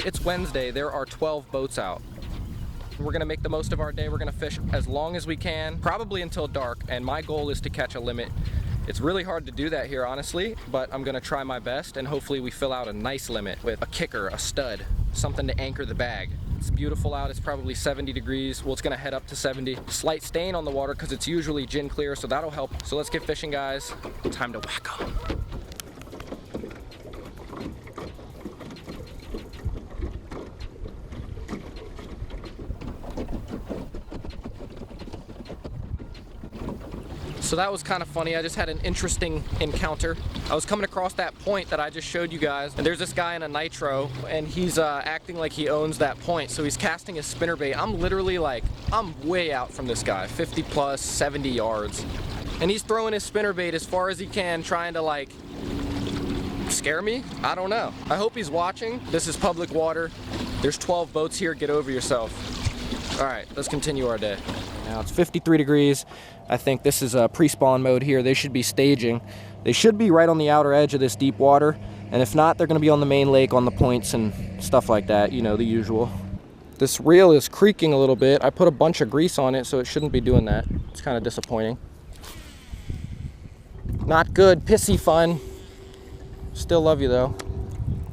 It's Wednesday, there are 12 boats out. We're gonna make the most of our day. We're gonna fish as long as we can, probably until dark, and my goal is to catch a limit. It's really hard to do that here, honestly, but I'm gonna try my best, and hopefully we fill out a nice limit with a kicker, a stud, something to anchor the bag. It's beautiful out, it's probably 70 degrees. Well, it's gonna head up to 70. Slight stain on the water because it's usually gin clear, so that'll help. So let's get fishing, guys. Time to whack 'em. So that was kind of funny. I just had an interesting encounter. I was coming across that point that I just showed you guys, and there's this guy in a nitro, and he's acting like he owns that point. So he's casting his spinnerbait. I'm literally like, I'm way out from this guy, 50 plus, 70 yards. And he's throwing his spinnerbait as far as he can, trying to like scare me? I don't know. I hope he's watching. This is public water. There's 12 boats here, get over yourself. All right, let's continue our day. Now it's 53 degrees. I think this is a pre-spawn mode here. They should be staging. They should be right on the outer edge of this deep water. And if not, they're gonna be on the main lake on the points and stuff like that, you know, the usual. This reel is creaking a little bit. I put a bunch of grease on it, so it shouldn't be doing that. It's kind of disappointing. Not good, pissy fun. Still love you though.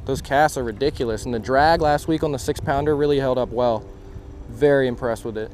Those casts are ridiculous. And the drag last week on the 6-pounder really held up well. Very impressed with it.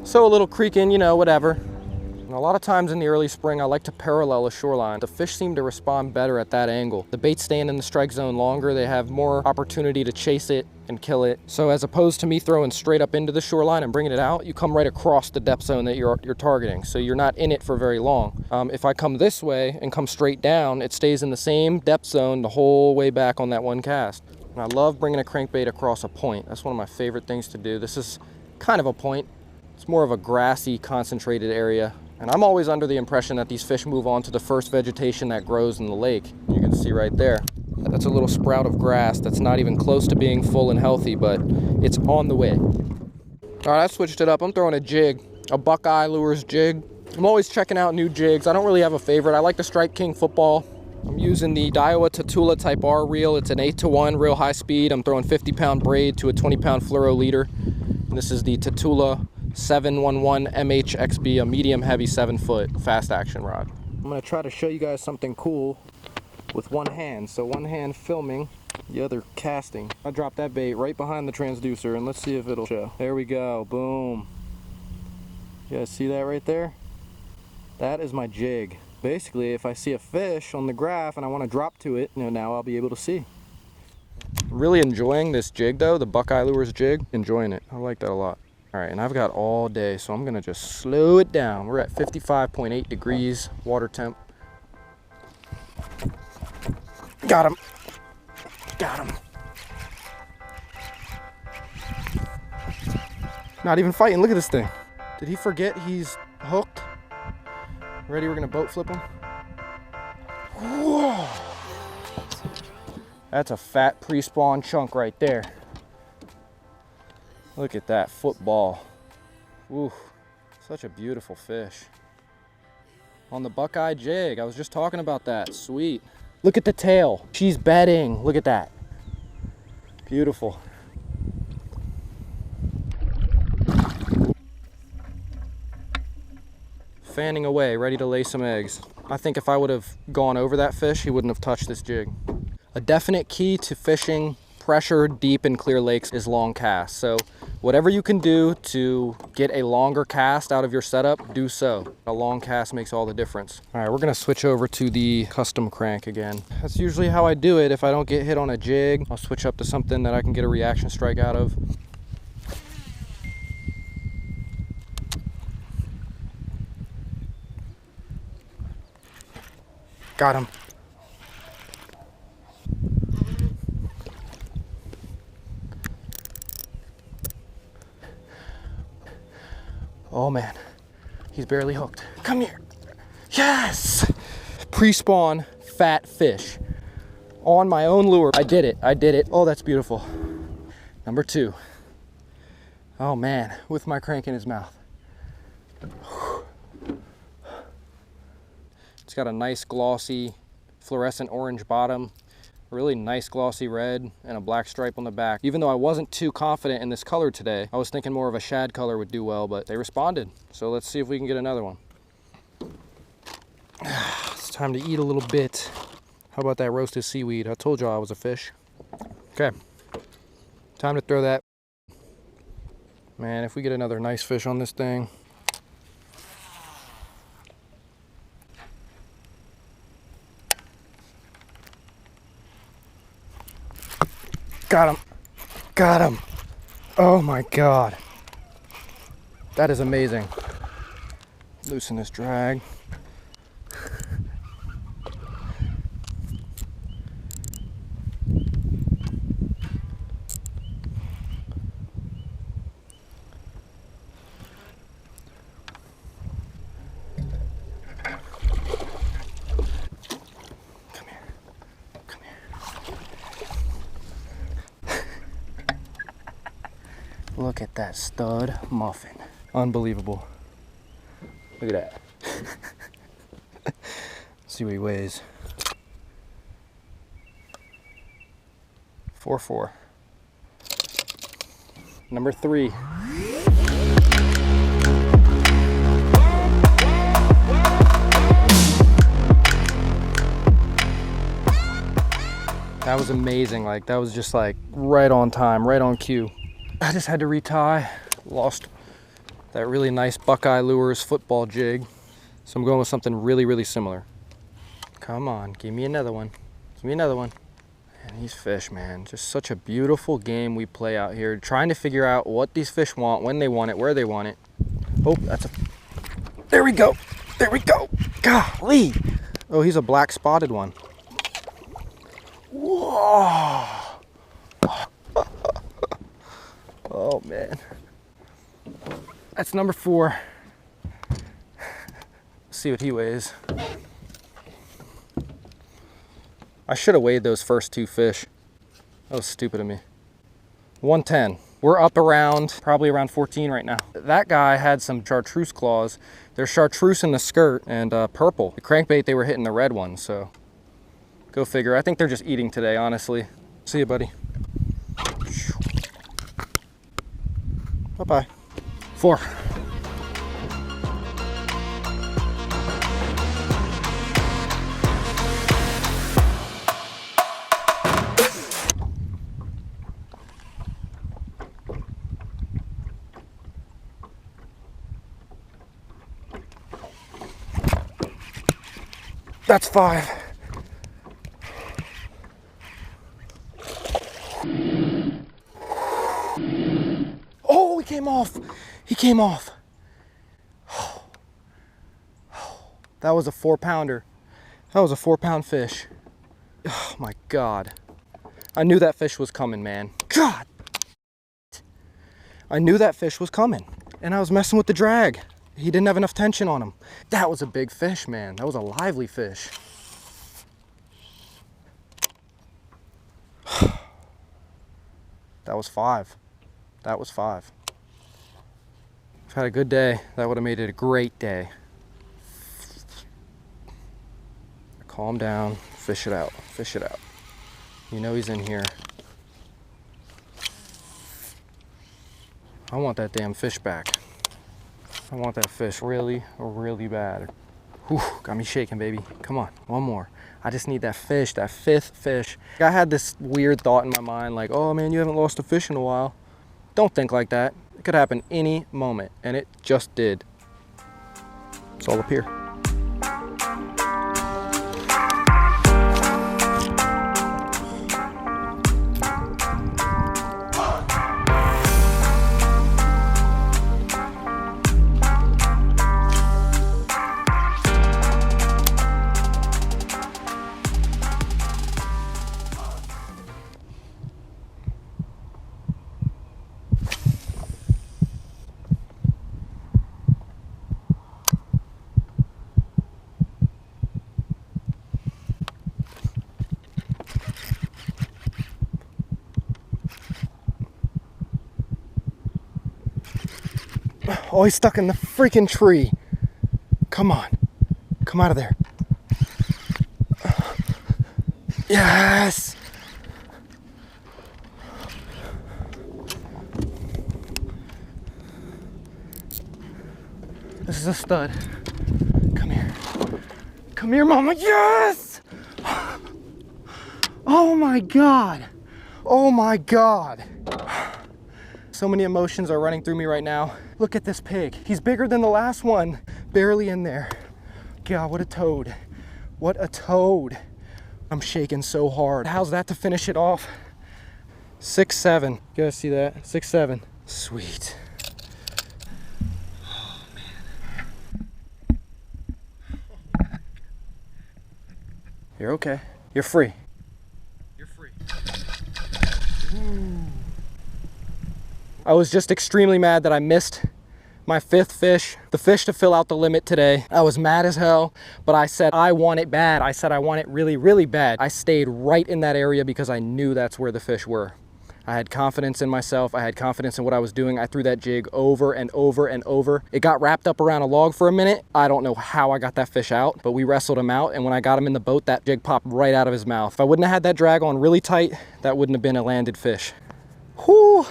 So a little creaking, you know, whatever. And a lot of times in the early spring, I like to parallel a shoreline. The fish seem to respond better at that angle. The bait's staying in the strike zone longer. They have more opportunity to chase it and kill it. So as opposed to me throwing straight up into the shoreline and bringing it out, you come right across the depth zone that you're targeting. So you're not in it for very long. If I come this way and come straight down, it stays in the same depth zone the whole way back on that one cast. And I love bringing a crankbait across a point. That's one of my favorite things to do. This is kind of a point. It's more of a grassy, concentrated area. And I'm always under the impression that these fish move on to the first vegetation that grows in the lake. You can see right there. That's a little sprout of grass that's not even close to being full and healthy, but it's on the way. All right, I switched it up. I'm throwing a jig, a Buckeye Lures jig. I'm always checking out new jigs. I don't really have a favorite. I like the Strike King Football. I'm using the Daiwa Tatula Type R reel. It's an 8-to-1, real high speed. I'm throwing 50-pound braid to a 20-pound fluoro leader. And this is the Tatula 711 MHXB, a medium heavy 7-foot fast action rod. I'm gonna try to show you guys something cool with one hand. So one hand filming, the other casting. I dropped that bait right behind the transducer and let's see if it'll show. There we go, boom. You guys see that right there? That is my jig. Basically, if I see a fish on the graph and I want to drop to it, you know, now I'll be able to see. Really enjoying this jig though, the Buckeye Lures jig. Enjoying it, I like that a lot. All right, and I've got all day, so I'm gonna just slow it down. We're at 55.8 degrees water temp. Got him. Got him. Not even fighting, look at this thing. Did he forget he's hooked? Ready, we're gonna boat flip him. Whoa. That's a fat pre-spawn chunk right there. Look at that football. Ooh, such a beautiful fish. On the Buckeye jig, I was just talking about that, sweet. Look at the tail, she's bedding, look at that. Beautiful. Fanning away, ready to lay some eggs. I think if I would have gone over that fish, he wouldn't have touched this jig. A definite key to fishing pressure deep and clear lakes is long casts. So whatever you can do to get a longer cast out of your setup, do so. A long cast makes all the difference. All right, we're gonna switch over to the custom crank again. That's usually how I do it. If I don't get hit on a jig, I'll switch up to something that I can get a reaction strike out of. Got him. Oh man, he's barely hooked. Come here. Yes! Pre-spawn fat fish on my own lure. I did it, I did it. Oh, that's beautiful. Number 2. Oh man, with my crank in his mouth. It's got a nice glossy fluorescent orange bottom, really nice glossy red, and a black stripe on the back. Even though I wasn't too confident in this color today, I was thinking more of a shad color would do well, but they responded. So let's see if we can get another one. It's time to eat a little bit. How about that roasted seaweed? I told y'all I was a fish. Okay, time to throw that. Man, if we get another nice fish on this thing. Got him. Got him. Oh my God. That is amazing. Loosen this drag. Look at that stud muffin. Unbelievable. Look at that. See what he weighs. 4.4. Number 3. That was amazing. Like, that was just like right on time, right on cue. I just had to retie. Lost that really nice Buckeye Lures football jig. So I'm going with something really, really similar. Come on, give me another one. Give me another one. And these fish, man, just such a beautiful game we play out here. Trying to figure out what these fish want, when they want it, where they want it. Oh, that's a, there we go. There we go. Golly. Oh, he's a black spotted one. Whoa. Oh man, that's number 4. Let's see what he weighs. I should have weighed those first 2 fish. That was stupid of me. 110. We're up around, probably around 14 right now. That guy had some chartreuse claws. There's chartreuse in the skirt and purple. The crankbait, they were hitting the red one, so go figure. I think they're just eating today, honestly. See you, buddy. Bye-bye. 4. That's 5. Oh, he came off. He came off. That was a 4-pounder. That was a 4-pound fish. Oh my God. I knew that fish was coming, man. God. I knew that fish was coming. And I was messing with the drag. He didn't have enough tension on him. That was a big fish, man. That was a lively fish. That was 5. That was 5. I've had a good day. That would have made it a great day. Calm down. Fish it out. Fish it out. You know he's in here. I want that damn fish back. I want that fish really, really bad. Whew, got me shaking, baby. Come on, one more. I just need that fish, that 5th fish. I had this weird thought in my mind, like, oh man, you haven't lost a fish in a while. Don't think like that. It could happen any moment, and it just did. It's all up here. Oh, he's stuck in the freaking tree. Come on. Come out of there. Yes! This is a stud. Come here. Come here, mama. Yes! Oh my God. Oh my God. So many emotions are running through me right now. Look at this pig. He's bigger than the last one. Barely in there. God, what a toad. What a toad. I'm shaking so hard. How's that to finish it off? 6'7". You guys see that? 6'7". Sweet. Oh, man. You're okay. You're free. You're free. Ooh. I was just extremely mad that I missed my 5th fish, the fish to fill out the limit today. I was mad as hell, but I said I want it bad. I said I want it really, really bad. I stayed right in that area because I knew that's where the fish were. I had confidence in myself. I had confidence in what I was doing. I threw that jig over and over and over. It got wrapped up around a log for a minute. I don't know how I got that fish out, but we wrestled him out. And when I got him in the boat, that jig popped right out of his mouth. If I wouldn't have had that drag on really tight, that wouldn't have been a landed fish. Whew,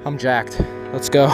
I'm jacked. Let's go.